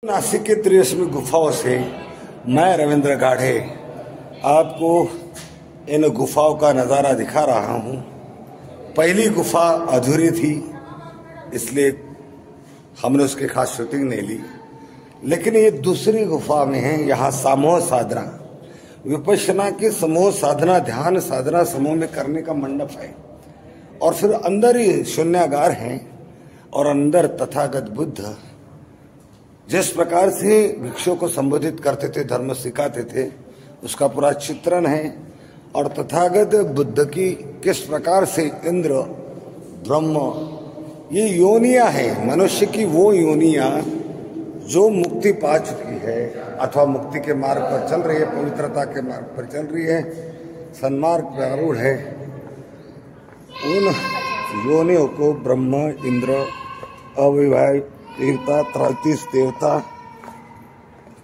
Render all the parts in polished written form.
नासिक के त्रिरश्मि गुफाओं से मैं रविंद्र गाढ़े आपको इन गुफाओं का नज़ारा दिखा रहा हूँ। पहली गुफा अधूरी थी, इसलिए हमने उसकी खास शूटिंग नहीं ली, लेकिन ये दूसरी गुफा में है। यहाँ समूह साधना, विपश्यना की समूह साधना, ध्यान साधना समूह में करने का मंडप है। और फिर अंदर ही शून्यागार है और अंदर तथागत बुद्ध जिस प्रकार से भिक्षुओं को संबोधित करते थे, धर्म सिखाते थे, उसका पूरा चित्रण है। और तथागत बुद्ध की किस प्रकार से इंद्र, ब्रह्म, ये योनियां हैं मनुष्य की, वो योनियां जो मुक्ति पा चुकी है अथवा मुक्ति के मार्ग पर चल रही है, पवित्रता के मार्ग पर चल रही है, सन्मार्ग पर आरूढ़ है। उन योनियों को ब्रह्म, इंद्र, अविवाहित देवता, 33 देवता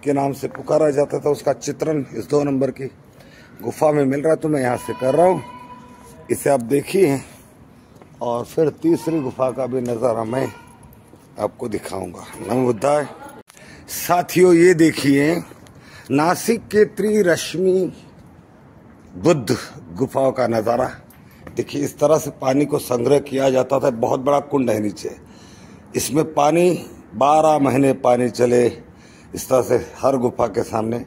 के नाम से पुकारा जाता था। उसका चित्रण इस 2 नंबर की गुफा में मिल रहा है, तो मैं यहाँ से कर रहा हूँ। इसे आप देखिए और फिर तीसरी गुफा का भी नज़ारा मैं आपको दिखाऊंगा। नमो बुद्धाय। साथियों, ये देखिए नासिक के त्रिरश्मि बुद्ध गुफाओं का नज़ारा देखिए। इस तरह से पानी को संग्रह किया जाता था। बहुत बड़ा कुंड है नीचे, इसमें पानी 12 महीने पानी चले, इस तरह से हर गुफा के सामने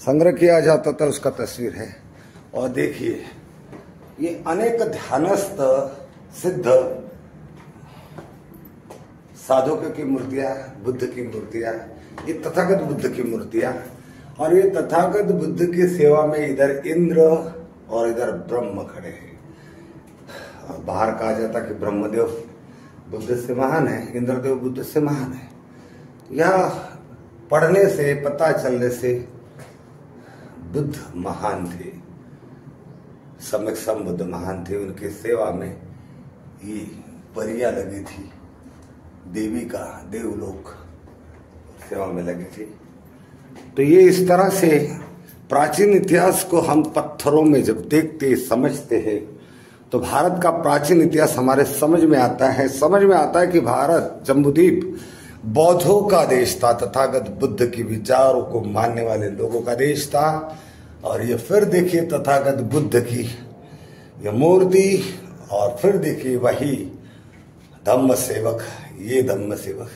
संग्रह किया जाता था। उसका तस्वीर है। और देखिए ये अनेक ध्यानस्थ सिद्ध साधकों की मूर्तियां, बुद्ध की मूर्तियां, ये तथागत बुद्ध की मूर्तियां। और ये तथागत बुद्ध की सेवा में इधर इंद्र और इधर ब्रह्म खड़े हैं। बाहर कहा जाता कि ब्रह्मदेव बुद्ध से महान है, इंद्रदेव बुद्ध से महान है। यह पढ़ने से, पता चलने से बुद्ध महान थे, सम्यक संबुद्ध महान थे। उनकी सेवा में ये परियां लगी थी, देवी का देवलोक सेवा में लगी थी। तो ये इस तरह से प्राचीन इतिहास को हम पत्थरों में जब देखते, समझते हैं, तो भारत का प्राचीन इतिहास हमारे समझ में आता है। समझ में आता है कि भारत जम्बूद्वीप बौद्धों का देश था, तथागत बुद्ध की विचारों को मानने वाले लोगों का देश था। और ये फिर देखिए तथागत बुद्ध की ये मूर्ति, और फिर देखिए वही धम्म सेवक, ये धम्म सेवक।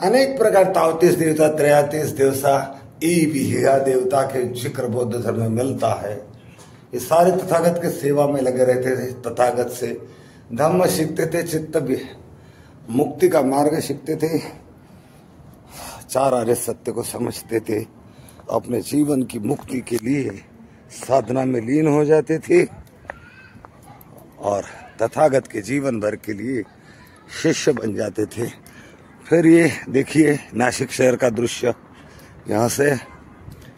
अनेक प्रकार 33 देवता, 33 देवता, ई भी देवता के जिक्र बौद्ध धर्म में मिलता है। ये सारे तथागत के सेवा में लगे रहते थे। तथागत से धम्म सीखते थे, चित्त भी मुक्ति का मार्ग सीखते थे, 4 आर्य सत्य को समझते थे, अपने जीवन की मुक्ति के लिए साधना में लीन हो जाते थे और तथागत के जीवन भर के लिए शिष्य बन जाते थे। फिर ये देखिए नासिक शहर का दृश्य यहाँ से।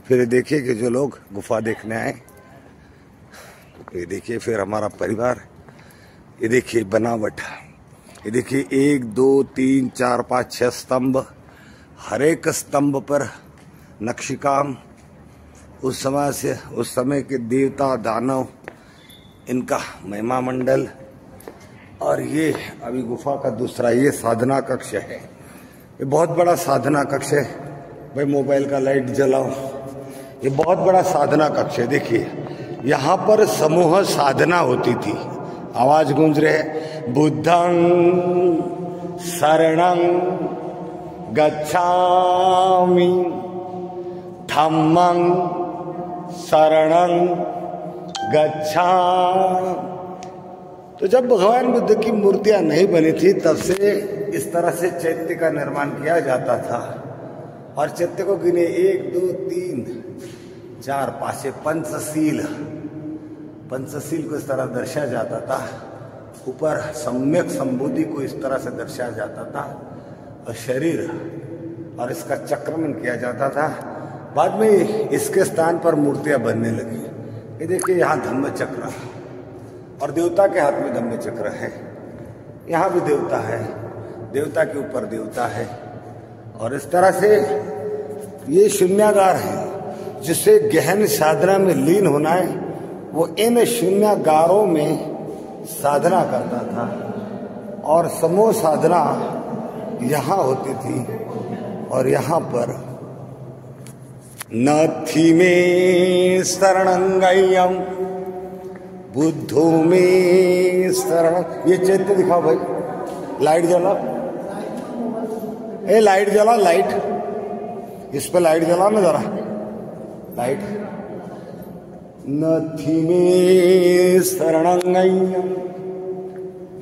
फिर देखिए कि जो लोग गुफा देखने आए, ये देखिए फिर हमारा परिवार, ये देखिए बनावट, ये देखिए 1 2 3 4 5 6 स्तंभ, हर एक स्तंभ पर नक्शिकाम, उस समय के देवता, दानव, इनका महिमा मंडल। और ये अभी गुफा का दूसरा ये साधना कक्ष है। ये बहुत बड़ा साधना कक्ष है। भाई मोबाइल का लाइट जलाओ। ये बहुत बड़ा साधना कक्ष है। देखिए यहाँ पर समूह साधना होती थी। आवाज गूंज रहे है, बुद्धं शरणं गच्छामि, धम्मं शरणं गच्छामि। तो जब भगवान बुद्ध की मूर्तियां नहीं बनी थी, तब से इस तरह से चैत्य का निर्माण किया जाता था। और चैत्य को गिने 1 2 3 4 5 पंचशील, पंचशील को इस तरह दर्शाया जाता था। ऊपर सम्यक संबोधि को इस तरह से दर्शाया जाता था, और शरीर और इसका चक्रमण किया जाता था। बाद में इसके स्थान पर मूर्तियां बनने लगी। ये देखिए यहाँ धम्म चक्र, और देवता के हाथ में धम्म चक्र है। यहाँ भी देवता है, देवता के ऊपर देवता है। और इस तरह से ये शून्यागार है। जिसे गहन साधना में लीन होना है, वो इन शून्यागारों में साधना करता था। और समूह साधना यहाँ होती थी। और यहाँ पर नथी में शरणंगय्यम बुद्धो में शरण। ये चैत्य दिखाओ भाई, लाइट जला, ए लाइट जला, लाइट इस पे लाइट जला ना जरा, लाइट। नथी में शरणंगय्यम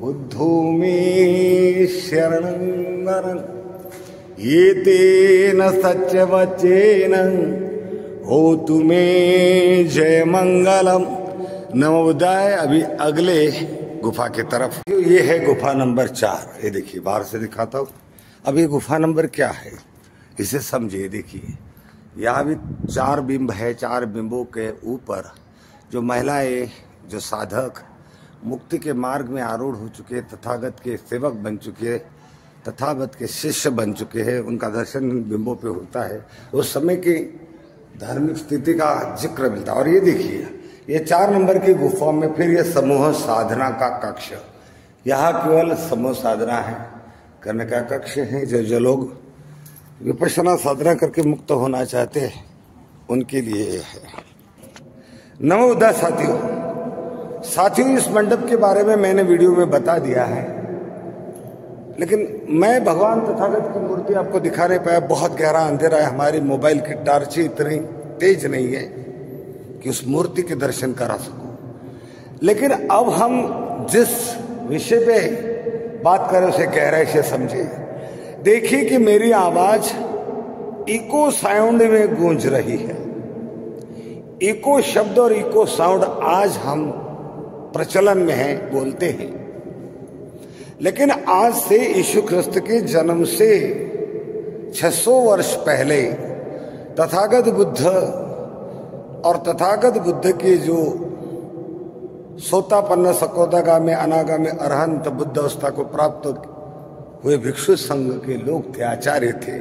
बुद्धो में शरणं ये तेन सच वचेन हो तुम्हें जय मंगलम नमोदय। अभी अगले गुफा की तरफ, ये है गुफा नंबर 4। ये देखिए, बाहर से दिखाता हूँ। अब ये गुफा नंबर क्या है इसे समझिए। देखिए यहाँ भी 4 बिंब है। 4 बिंबों के ऊपर जो महिलाएं, जो साधक मुक्ति के मार्ग में आरूढ़ हो चुके, तथागत के सेवक बन चुके, तथागत के शिष्य बन चुके हैं, उनका दर्शन बिंबों पे होता है। उस समय की धार्मिक स्थिति का जिक्र मिलता है। और ये देखिए, ये 4 नंबर की गुफा में फिर ये समूह साधना का कक्ष, यहाँ केवल समूह साधना है करने का कक्ष है। जो लोग विपश्यना साधना करके मुक्त होना चाहते हैं उनके लिए है। नमोदय साथियों, इस मंडप के बारे में मैंने वीडियो में बता दिया है, लेकिन मैं भगवान तथागत की मूर्ति आपको दिखा नहीं पाया। बहुत गहरा अंधेरा है, हमारी मोबाइल की टार्च इतनी तेज नहीं है कि उस मूर्ति के दर्शन करा सकूं। लेकिन अब हम जिस विषय पे बात करें उसे गहराई से समझे। देखिए कि मेरी आवाज इको साउंड में गूंज रही है। इको शब्द और इको साउंड आज हम प्रचलन में है, बोलते हैं, लेकिन आज से यीशु ख्रिस्त के जन्म से 600 वर्ष पहले तथागत बुद्ध और तथागत बुद्ध के जो सोतापन्न सकोदागामी अनागामी अरहंत बुद्ध अवस्था को प्राप्त हुए भिक्षु संघ के लोग थे, आचार्य थे।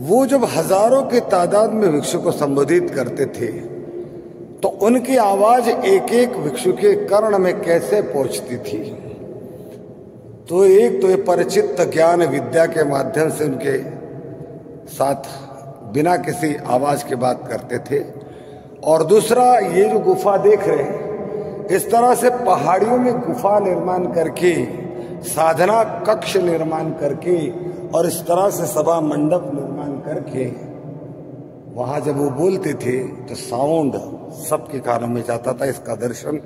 वो जब हजारों के तादाद में भिक्षु को संबोधित करते थे तो उनकी आवाज एक एक भिक्षु के कर्ण में कैसे पहुंचती थी। तो एक तो ये परिचित ज्ञान विद्या के माध्यम से उनके साथ बिना किसी आवाज के बात करते थे। और दूसरा, ये जो गुफा देख रहे हैं, इस तरह से पहाड़ियों में गुफा निर्माण करके, साधना कक्ष निर्माण करके और इस तरह से सभा मंडप निर्माण करके वहां जब वो बोलते थे तो साउंड सबके कानों में जाता था। इसका दर्शन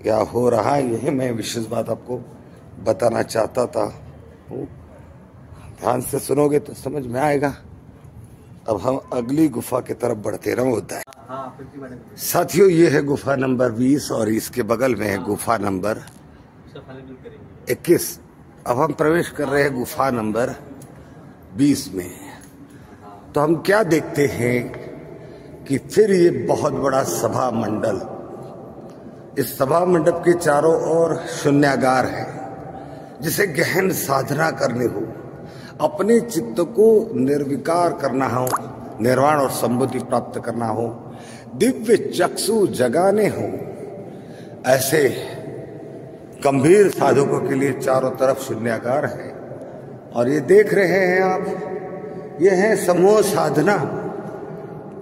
क्या हो रहा है, यही मैं विशेष बात आपको बताना चाहता था। ध्यान से सुनोगे तो समझ में आएगा। अब हम अगली गुफा की तरफ बढ़ते रहो होता है। साथियों, ये है गुफा नंबर 20 और इसके बगल में है गुफा नंबर 21। अब हम प्रवेश कर रहे हैं गुफा नंबर 20 में। तो हम क्या देखते हैं कि फिर ये बहुत बड़ा सभा मंडल, इस सभा मंडप के चारों ओर शून्यागार है। जिसे गहन साधना करनी हो, अपने चित्त को निर्विकार करना हो, निर्वाण और संबुद्धि प्राप्त करना हो, दिव्य चक्षु जगाने हो, ऐसे गंभीर साधकों के लिए चारों तरफ शून्यागार है। और ये देख रहे हैं आप, ये है समूह साधना।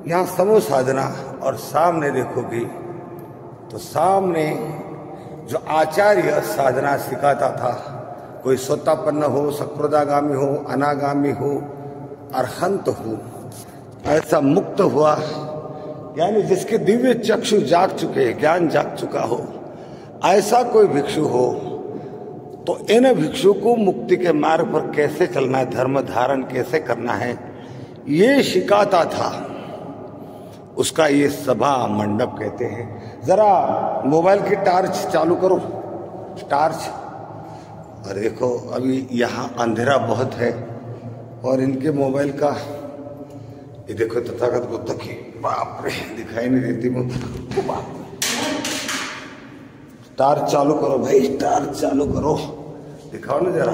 यहाँ समूह साधना, और सामने देखोगे तो सामने जो आचार्य साधना सिखाता था, कोई सोतापन्न हो, सकृदागामी हो, अनागामी हो, अरहंत हो, ऐसा मुक्त हुआ, यानी जिसके दिव्य चक्षु जाग चुके, ज्ञान जाग चुका हो, ऐसा कोई भिक्षु हो, तो इन भिक्षु को मुक्ति के मार्ग पर कैसे चलना है, धर्म धारण कैसे करना है, ये सिखाता था। उसका ये सभा मंडप कहते हैं। जरा मोबाइल की टार्च चालू करो, टार्च। और देखो अभी यहाँ अंधेरा बहुत है और इनके मोबाइल का ये देखो तथागत बुद्ध की, बाप रे, दिखाई नहीं देती मुझे। बाप, टार्च चालू करो भाई, टार्च चालू करो, दिखाओ ना जरा।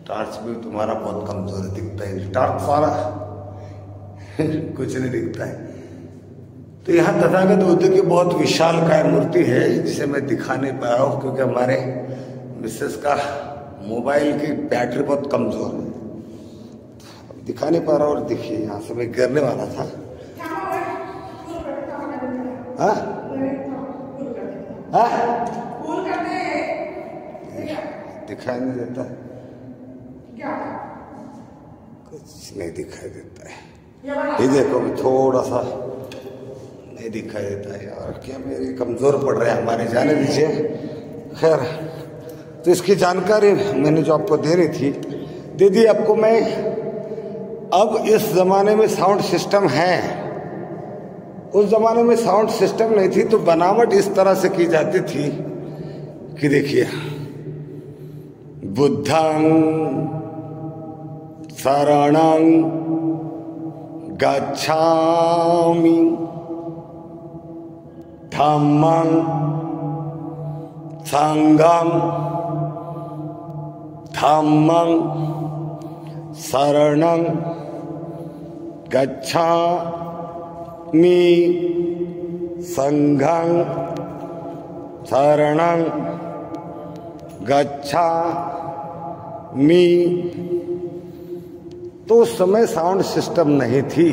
टार्च भी तुम्हारा बहुत कमजोर दिखता है, टार्च सारा कुछ नहीं दिखता है। तो यहाँ तथागत बुद्ध की बहुत विशाल काय मूर्ति है जिसे मैं दिखा नहीं पा रहा हूँ, क्योंकि हमारे मिसेस का मोबाइल की बैटरी बहुत कमजोर है। दिखा नहीं पा रहा। और देखिए यहाँ से मैं गिरने वाला था। हाँ हाँ दिखाई नहीं देता, कुछ नहीं दिखाई देता है। ये देखो थोड़ा सा नहीं दिखाई देता है यार, क्या मेरे कमजोर पड़ रहे हैं हमारे, जाने दीजिए। खैर, तो इसकी जानकारी मैंने जो आपको देनी थी दे दी आपको मैं। अब इस जमाने में साउंड सिस्टम है, उस जमाने में साउंड सिस्टम नहीं थी, तो बनावट इस तरह से की जाती थी कि देखिए, बुद्धं शरणं गच्छामि धम्मं संघं धम्मं शरणं गच्छामि संघं शरणं गच्छामि। तो उस समय साउंड सिस्टम नहीं थी,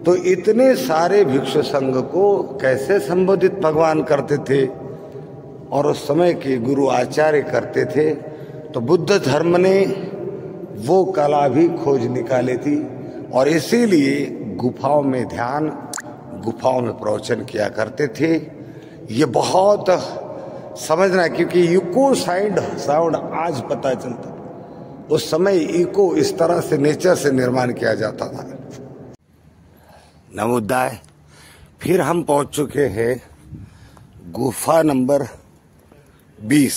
तो इतने सारे भिक्षु संघ को कैसे संबोधित भगवान करते थे, और उस समय के गुरु आचार्य करते थे। तो बुद्ध धर्म ने वो कला भी खोज निकाली थी, और इसीलिए गुफाओं में ध्यान, गुफाओं में प्रवचन किया करते थे। ये बहुत समझना, क्योंकि इको साउंड आज पता चलता, उस समय इको इस तरह से नेचर से निर्माण किया जाता था। नमोदाय, फिर हम पहुंच चुके हैं गुफा नंबर 20।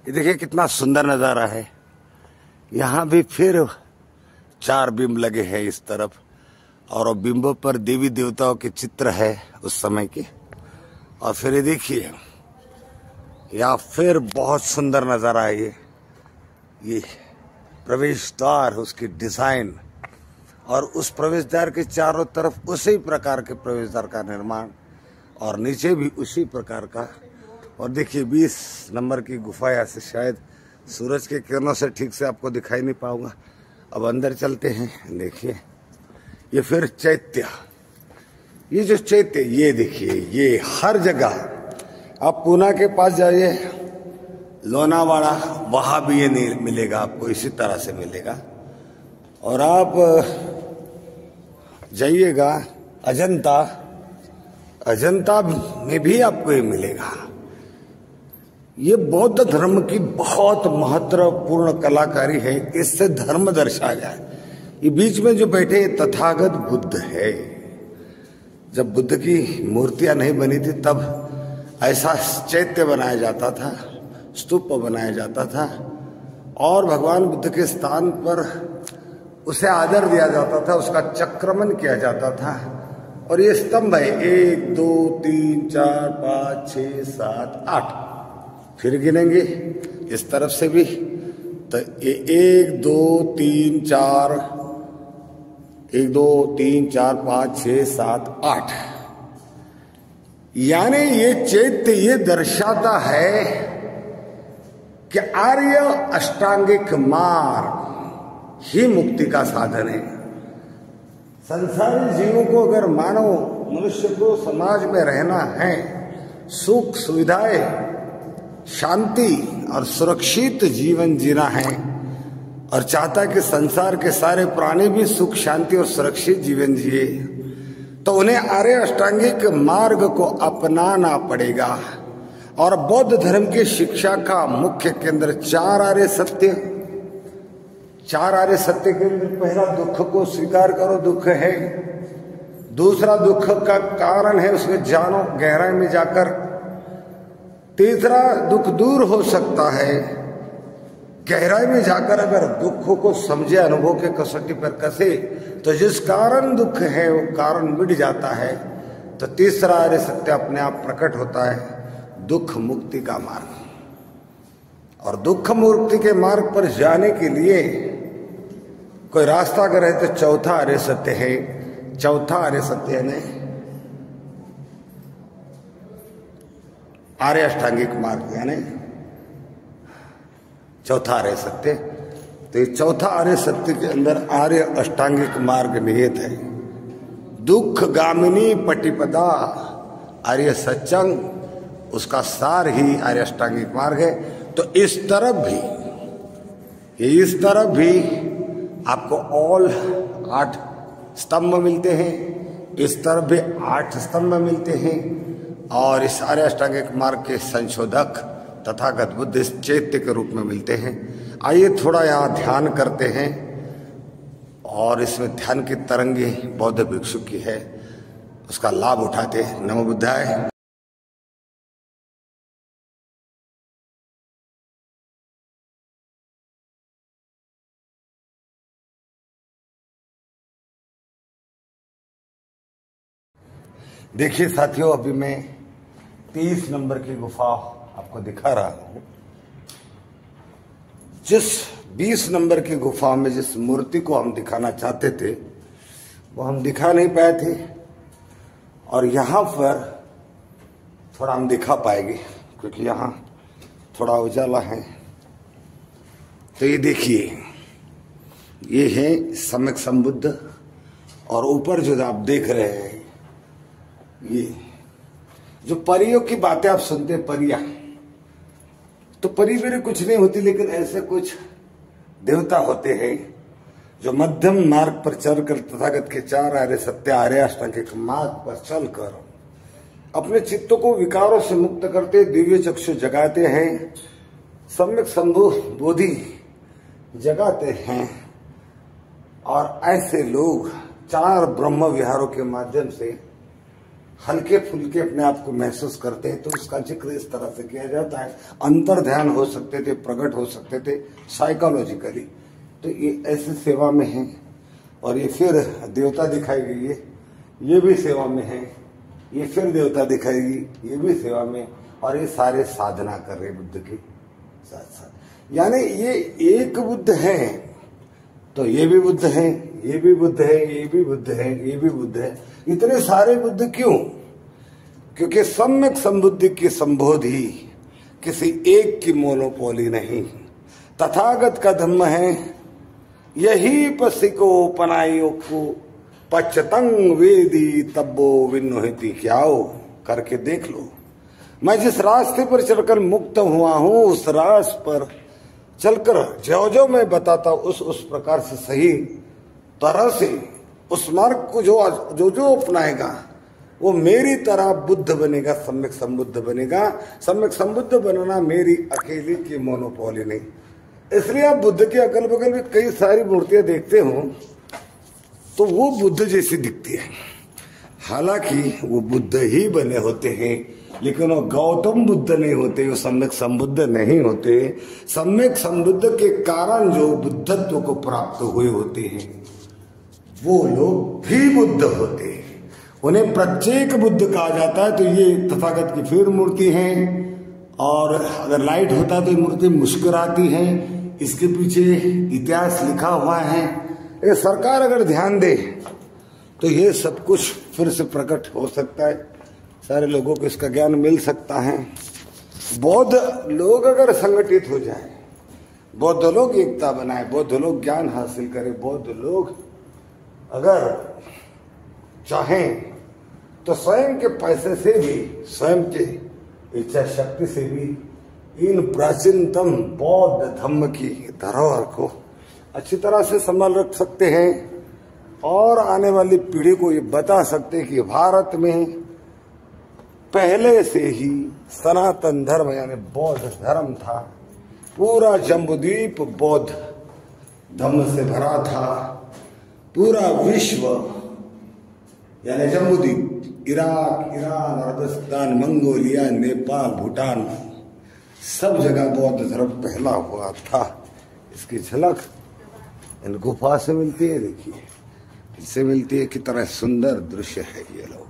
ये देखिए कितना सुंदर नजारा है। यहाँ भी फिर 4 बिंब लगे हैं इस तरफ, और बिंबों पर देवी देवताओं के चित्र है उस समय के। और फिर ये देखिए, या फिर बहुत सुंदर नजारा है ये प्रवेश द्वार, उसकी डिजाइन, और उस प्रवेश द्वार के चारों तरफ उसी प्रकार के प्रवेश द्वार का निर्माण, और नीचे भी उसी प्रकार का। और देखिए 20 नंबर की गुफा, यहाँ से शायद सूरज के किरणों से ठीक से आपको दिखाई नहीं पाऊंगा। अब अंदर चलते हैं। देखिए ये फिर चैत्य, ये जो चैत्य, ये देखिए, ये हर जगह आप पूना के पास जाइए, लोनावाड़ा, वहां भी ये नहीं मिलेगा आपको, इसी तरह से मिलेगा। और आप जाइएगा अजंता, अजंता में भी आपको ये मिलेगा। ये बौद्ध धर्म की बहुत महत्वपूर्ण कलाकारी है, इससे धर्म दर्शाया जाए। ये बीच में जो बैठे तथागत बुद्ध है। जब बुद्ध की मूर्तियां नहीं बनी थी तब ऐसा चैत्य बनाया जाता था, स्तूप बनाया जाता था, और भगवान बुद्ध के स्थान पर उसे आदर दिया जाता था, उसका चक्रमण किया जाता था। और ये स्तंभ है 1 2 3 4 5 6 7 8, फिर गिनेंगे इस तरफ से भी, तो ये 1 2 3 4 1 2 3 4 5 6 7 8, यानी ये चैत्य ये दर्शाता है कि आर्य अष्टांगिक मार्ग ही मुक्ति का साधन है। संसारी जीवों को, अगर मानव मनुष्य को समाज में रहना है, सुख सुविधाएं, शांति और सुरक्षित जीवन जीना है, और चाहता कि संसार के सारे प्राणी भी सुख शांति और सुरक्षित जीवन जिए, तो उन्हें आर्य अष्टांगिक मार्ग को अपनाना पड़ेगा। और बौद्ध धर्म की शिक्षा का मुख्य केंद्र 4 आर्य सत्य। 4 आर्य सत्य के अंदर पहला, दुख को स्वीकार करो, दुख है। दूसरा, दुख का कारण है, उसमें जानो गहराई में जाकर। तीसरा, दुख दूर हो सकता है गहराई में जाकर, अगर दुखों को समझे, अनुभव के कसौटी पर कसे, तो जिस कारण दुख है वो कारण मिट जाता है। तो तीसरा आर्य सत्य अपने आप प्रकट होता है, दुख मुक्ति का मार्ग। और दुख मुक्ति के मार्ग पर जाने के लिए कोई रास्ता अगर है तो चौथा आर्य सत्य है। चौथा आर्य सत्य है आर्य अष्टांगिक मार्ग, यानी चौथा आर्य सत्य। तो ये चौथा आर्य सत्य के अंदर आर्य अष्टांगिक मार्ग निहित है। दुख गामिनी पटिपदा आर्य सत्संग, उसका सार ही आर्य अष्टांगिक मार्ग है। तो इस तरफ भी आपको ऑल 8 स्तंभ मिलते हैं, इस तरफ भी 8 स्तंभ मिलते हैं। और इस आर्य अष्टांगिक मार्ग के संशोधक तथागत बुद्ध इस चैत्य के रूप में मिलते हैं। आइए थोड़ा यहाँ ध्यान करते हैं, और इसमें ध्यान की तरंगी बौद्ध भिक्षु की है, उसका लाभ उठाते हैं। नमो बुद्धाय। देखिए साथियों, अभी मैं 30 नंबर की गुफा आपको दिखा रहा हूं। जिस 20 नंबर की गुफा में जिस मूर्ति को हम दिखाना चाहते थे वो हम दिखा नहीं पाए थे, और यहां पर थोड़ा हम दिखा पाएंगे क्योंकि यहां थोड़ा उजाला है। तो ये देखिए, ये है सम्यक संबुद्ध, और ऊपर जो आप देख रहे हैं ये जो परियों की बातें आप सुनते हैं, परियां, तो परी मेरे कुछ नहीं होती, लेकिन ऐसे कुछ देवता होते हैं जो मध्यम मार्ग पर चलकर तथागत के 4 आर्य सत्य आर्य अष्टांगिक मार्ग पर चलकर अपने चित्तों को विकारों से मुक्त करते, दिव्य चक्षु जगाते हैं, सम्यक संबोधि जगाते हैं। और ऐसे लोग 4 ब्रह्म विहारों के माध्यम से हल्के फुल्के अपने आप को महसूस करते हैं। तो उसका जिक्र इस तरह से किया जाता है। अंतर ध्यान हो सकते थे, प्रकट हो सकते थे साइकोलॉजिकली। तो ये ऐसी सेवा में है। और ये फिर देवता दिखाई गई है, ये भी सेवा में है। ये फिर देवता दिखाएगी, ये भी सेवा में। और ये सारे साधना कर रहे बुद्ध के साथ साथ। यानी ये एक बुद्ध है तो ये भी बुद्ध है, ये भी बुद्ध है, ये भी बुद्ध है, ये भी बुद्ध है। इतने सारे बुद्ध क्यों? क्योंकि सम्यक संबुद्धि की संबोधि किसी एक की मोनोपोली नहीं, तथागत का धर्म है। यही पसिको पनाइयों को पचतंग वेदी तब्बो विन्नोहिति क्याओ, करके देख लो। मैं जिस रास्ते पर चलकर मुक्त हुआ हूं, उस रास्ते पर चलकर जो मैं बताता उस प्रकार से सही तरह से उस मार्ग को जो अपनाएगा वो मेरी तरह बुद्ध बनेगा, सम्यक संबुद्ध बनेगा। सम्यक संबुद्ध बनना मेरी अकेले की मोनोपोली नहीं। इसलिए आप बुद्ध के अगल बगल में कई सारी मूर्तियां देखते हो तो वो बुद्ध जैसी दिखती है, हालांकि वो बुद्ध ही बने होते हैं, लेकिन वो गौतम बुद्ध नहीं होते, वो सम्यक संबुद्ध नहीं होते। सम्यक संबुद्ध के कारण जो बुद्धत्व को प्राप्त हुए होते हैं वो लोग भी बुद्ध होते हैं। उन्हें प्रत्येक बुद्ध कहा जाता है। तो ये तथागत की फिर मूर्ति है, और अगर लाइट होता तो ये मूर्ति मुस्कुराती है। इसके पीछे इतिहास लिखा हुआ है। ये सरकार अगर ध्यान दे तो ये सब कुछ फिर से प्रकट हो सकता है, सारे लोगों को इसका ज्ञान मिल सकता है। बौद्ध लोग अगर संगठित हो जाए, बौद्ध लोग एकता बनाए, बौद्ध लोग ज्ञान हासिल करें, बौद्ध लोग अगर चाहें तो स्वयं के पैसे से भी, स्वयं के इच्छा शक्ति से भी इन प्राचीनतम बौद्ध धर्म की धरोहर को अच्छी तरह से संभाल रख सकते हैं, और आने वाली पीढ़ी को ये बता सकते हैं कि भारत में पहले से ही सनातन धर्म यानी बौद्ध धर्म था। पूरा जम्बूद्वीप बौद्ध धर्म से भरा था। पूरा विश्व यानी Jambudvipa, Iraq, Iran, Afghanistan, Mongolia, Nepal, Bhutan, सब जगह बौद्ध धर्म फैला हुआ था। इसकी झलक इन गुफा से मिलती है। देखिए, इससे मिलती है। कितना सुंदर दृश्य है ये लोग,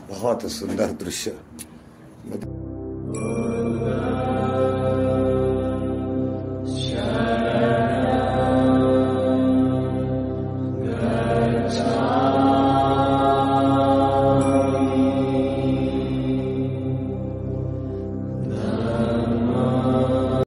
बहुत सुंदर दृश्य।